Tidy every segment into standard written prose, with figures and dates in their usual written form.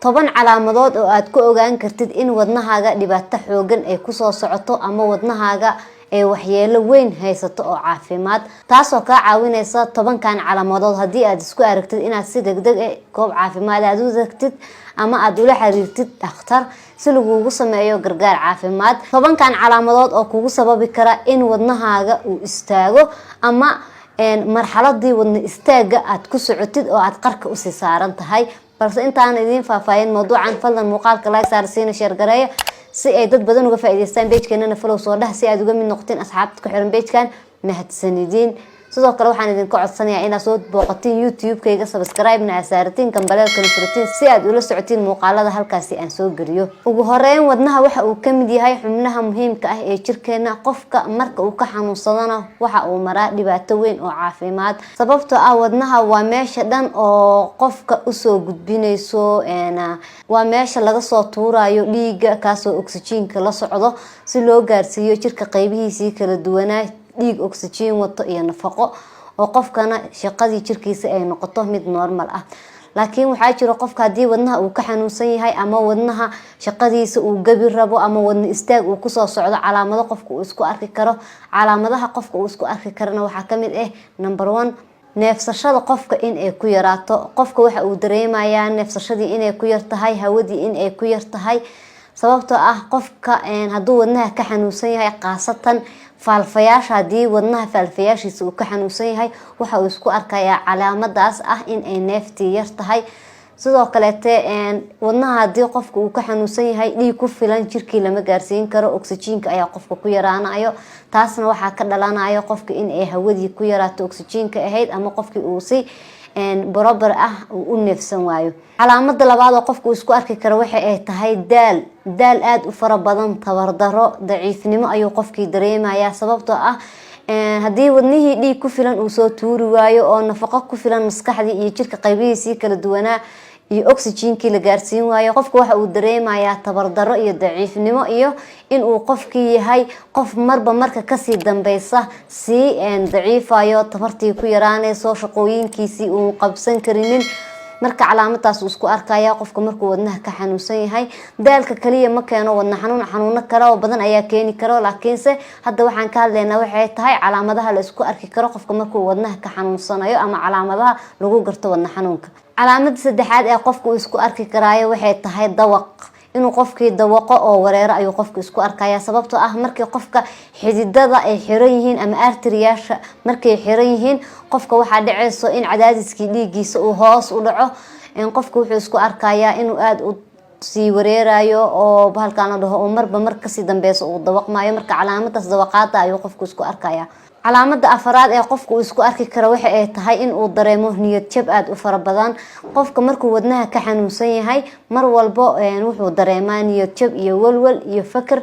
toban calaamadood oo aad ku ogaan kartid in wadnahaaga dhibaato xoogan ay ku soo socoto ama wadnahaaga ay waxyeelo weyn haysato oo caafimaad, taasoo ka caawinaysa tobankan calaamadood haddii aad isku aragtid inaad si degdeg ah goob caafimaad aad u tagtid ama aad ula xiriirtid dhakhtar si laguugu sameeyo gargaar caafimaad. tobankan calaamadood oo kugu sababi kara in wadnahaaga uu istaago ama marxaladii wadna istaaga aad ku socotid oo aad qarka u sii saaran tahay. balse intaan idin faahfaahin mawduucan, fadlan muuqaalka like saar, siina share gareeya si ay dad badan uga faa'iideystaan page-keena, follow soo dhah si aad uga mid noqotiin asxaabta ku xiran page-kan. mahadsanidin. sidoo kale waxaan idin ka codsanayaa inaad soo booqatiin YouTube-kayga, subscribe-na aad saaratiin, gambaleelkana furatiin si aad ula socotiin muuqaalada halkaasi aan soo geliyo. ugu horeyn, wadnaha waxa uu ka mid yahay xubnaha muhiimka ah ee jirkeena. qofka marka uu ka xanuunsadana waxa uu maraa dhibaato weyn oo caafimaad, sababtoo ah wadnaha waa meesha dhan oo qofka usoo gudbinayso, waa meesha laga soo tuurayo dhiigga kaasoo oxygen-ka la socdo si loo gaarsiiyo jirka qaybihiisii kala duwanaa dhiig oxygen wato iyo nafaqo oo qofkana shaqadii jirkiisa ay noqoto mid normal ah. laakiin waxaa jira qofka haddii wadnaha uu ka xanuunsan yahay ama wadnaha shaqadiisa uu gabi rabo ama wadna istaag uu kusoo socdo, calaamado qofka uu isku arki karo. calaamadaha qofka uu isku arki karana waxaa ka mid ah number 1, neefsashada qofka in ay ku yaraato. qofka waxa uu dareemayaa neefsashadii inay ku yartahay, hawadii in ay ku yartahay, sababtoo ah qofka hadduu wadnaha ka xanuunsan yahay, qaasatan faalfayaasha, haddii wadnaha faalfayaashiisa uu ka xanuunsan yahay waxa uu isku arkayaa calaamadaas ah in ay neeftii yar tahay. sidoo kaleete wadnaha haddii qofka uu ka xanuunsan yahay, dhiig ku filan jirkii lama gaarsiin karo, oxygen-ka ayaa qofka ku yaraanayo. taasna waxaa ka dhalanayo qofka in ay hawadii ku yaraato oxygen-ka ahayd ama qofkii uu si barabar ah uu u neefsan waayo. calaamada labaad oo qofku isku arki karo waxa ay tahay daal aad u fara badan, tabardaro, daciifnimo ayuu qofkii dareemayaa, sababtoo ah haddii wadnihii dhiig ku filan uu soo tuuri waayo oo nafaqo ku filan maskaxdii iyo jirka qaybihiisii kala duwanaa iyo oxygen-kii la gaarsiin waayo, qofka waxa uu dareemayaa tabardaro iyo daciifnimo iyo in uu qofkii yahay qof marba marka kasii dambeysa sii daciifayo, tabartii ku yaraanayso, shaqooyinkiisii uu qabsan karinin. marka calaamadaas uu isku arkaya qofka markuu wadnaha ka xanuunsan yahay. daalka kaliya ma keeno wadna xanuuno kale oo badan ayaa keeni karo, laakiinse hadda waxaan ka hadlaynaa waxay tahay calaamadaha la isku arki karo qofka markuu wadnaha ka xanuunsanayo ama calaamadaha lagu garto wadna xanuunka. calaamada saddexaad ee qofka uu isku arki karaayo waxay tahay dawaq. inuu qofkii dawaqo oo wareero ayuu qofka isku arkaya, sababtoo ah markii qofka xididada ay xiran yihiin ama arteriyaasha markay xiran yihiin, qofka waxaa dhacayso in cadaadiskii dhiiggiisa uu hoos u dhaco. qofka wuxuu isku arkayaa inuu aad u sii wareerayo oo bahalkaan la dhaho oo marba mar kasii dambeyso uu dawaqmayo. marka calaamadaas dawaqaada ayuu qofku isku arkaya. calaamada afaraad ee qofka uu isku arki karo waxa ay tahay in uu dareemo niyad jab aad u fara badan. qofka markuu wadnaha ka xanuunsan yahay mar walbo wuxuu dareemaa niyad jab iyo walwal iyo fakar.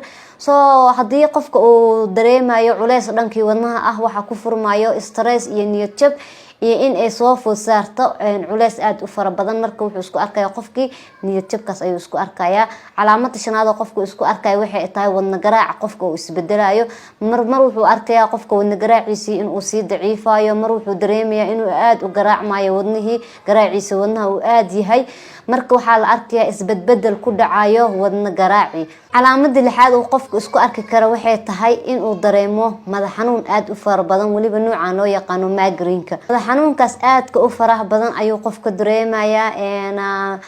haddii qofka uu dareemayo culays dhankii wadnaha ah, waxa ku furmayo stress iyo niyad jab iyo in ay soo food saarto culays aad u fara badan. marka wuxuu isku arkaya qofkii niyad jabkaas ayuu isku arkaya. calaamada shanaad oo qofku isku arkaya waxay tahay wadna garaaca qofka uu isbedelayo. mar wuxuu arkayaa qofka wadna garaaciisii inuu sii daciifayo, mar wuxuu dareemayaa inuu aad u garaacmayo wadnihii, garaaciisa wadnaha uu aad yahay. marka waxaa la arkayaa isbedbedel ku dhacayo wadna garaaci. calaamada lixaad oo qofku isku arki karo waxay tahay inuu dareemo madax xanuun aad u fara badan, waliba nooca loo yaqaano migraine-ka. madax xanuunkaas aadka u faraha badan ayuu qofka dareemayaa.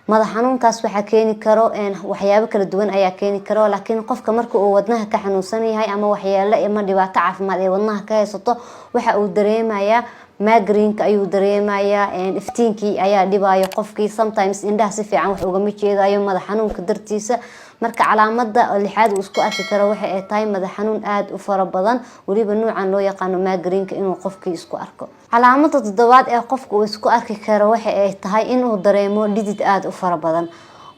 madax xanuunkaas waxaa keeni karo waxyaabo kala duwan ayaa keeni karo, laakiin qofka marka uu wadnaha ka xanuunsan yahay ama waxyeelo ama dhibaato caafimaad ee wadnaha ka haysato, waxa uu dareemayaa migraine-ka ayuu dareemayaa. iftiinkii ayaa dhibayo qofkii, sometimes indhaha si fiican wax ugama jeedayo madax xanuunka dartiisa. marka calaamada lixaad uu isku arki karo waxa ay tahay madax xanuun aad u fara badan, waliba noocan loo yaqaano migraine-ka inuu qofkii isku arko. calaamada toddobaad ee qofka uu isku arki karo waxa ay tahay inuu dareemo dhidid aad u fara badan.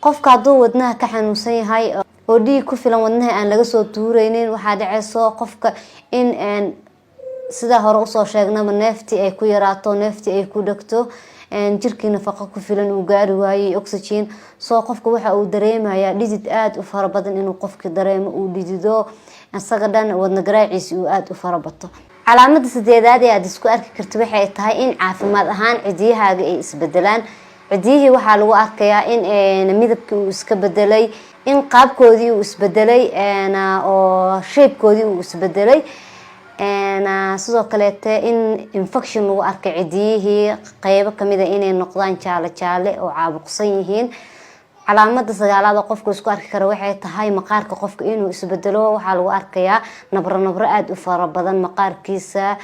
qofka hadduu wadnaha ka xanuunsan yahay oo dhiig ku filan wadnaha aan laga soo tuureynin, waxaa dhacayso qofka in sida hore usoo sheegnaba neeftii ay ku yaraato, neeftii ay ku dhagto, jirkii nafaqo ku filan uu gaari waayay oxygen. qofka waxa uu dareemayaa dhidid aad u fara badan, inuu qofka dareemo uu dhidido, isaga dhan wadna garaaciisa uu aad u fara bato. calaamada sadeedaad ee aad isku arki karto waxay tahay in caafimaad ahaan cidiyahaaga ay isbedelaan. cidiyihii waxaa lagu arkayaa in midabkii uu iska bedelay, in qaabkoodii uu isbedelay oo shapekoodii uu isbedelay, sidoo kaleete in infection lagu arkay cidiyihii qaybo kamid ah inay noqdaan jaale oo caabuqsan yihiin. calaamada sagaalaad oo qofku isku arki karo waxay tahay maqaarka qofka inuu isbedelo. waxaa lagu arkayaa nabro aad u fara badan maqaarkiisa,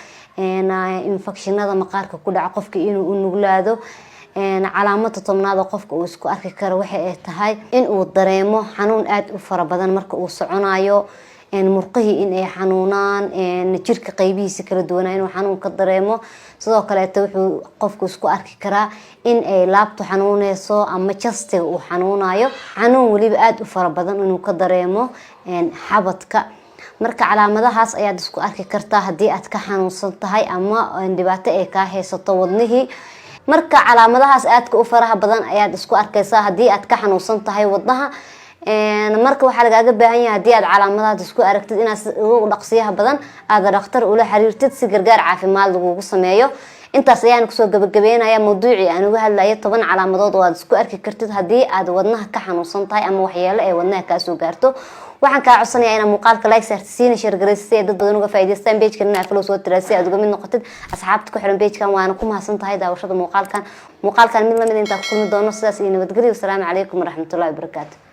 infectionada maqaarka ku dhaca qofka inuu u nuglaado. calaamada tobnaad oo qofka uu isku arki karo waxay tahay in uu dareemo xanuun aad u fara badan marka uu soconayo, murqihii in ay xanuunaan, jirka qaybihiisa kala duwan inuu xanuun ka dareemo. sidoo kaleeto wuxuu qofku isku arki karaa in ay laabtu xanuunayso ama jastiga uu xanuunayo, xanuun waliba aad u fara badan inuu ka dareemo xabadka. marka calaamadahaas ayaad isku arki kartaa haddii aad ka xanuunsan tahay ama dhibaato ay ka haysato wadnihii. marka calaamadahaas aadka u faraha badan ayaad isku arkaysaa haddii aad ka xanuunsan tahay wadnaha. marka waxaa lagaaga baahan yahay haddii aad calaamadahaas isku aragtid inaad ugu dhaqsiyaha badan aad dhakhtar ula xiriirtid si gargaar caafimaad lagugu sameeyo. intaas ayaan kusoo gabagabeynaya mawduucii aan uga hadlayo 10 calaamadood oo aad isku arki kartid haddii aad wadnaha ka xanuunsan tahay ama waxyeelo ay wadnaha kaa soo gaarto. waxaan kaa codsanayaa inaad muuqaalka like saartisiina share garaysid si ay dad badan uga faa'iidaystaan page-kan inaad follow soo tiraasi aad uga mid noqotid asxaabta ku xiran page-kan. waana ku mahadsan tahay daawashada muuqaalkan mid lamid inta ku kulmi doono. sidaas iyo nabadgelyo. Assalaamu calaykum waraxmatullaahi wabarakaatuh.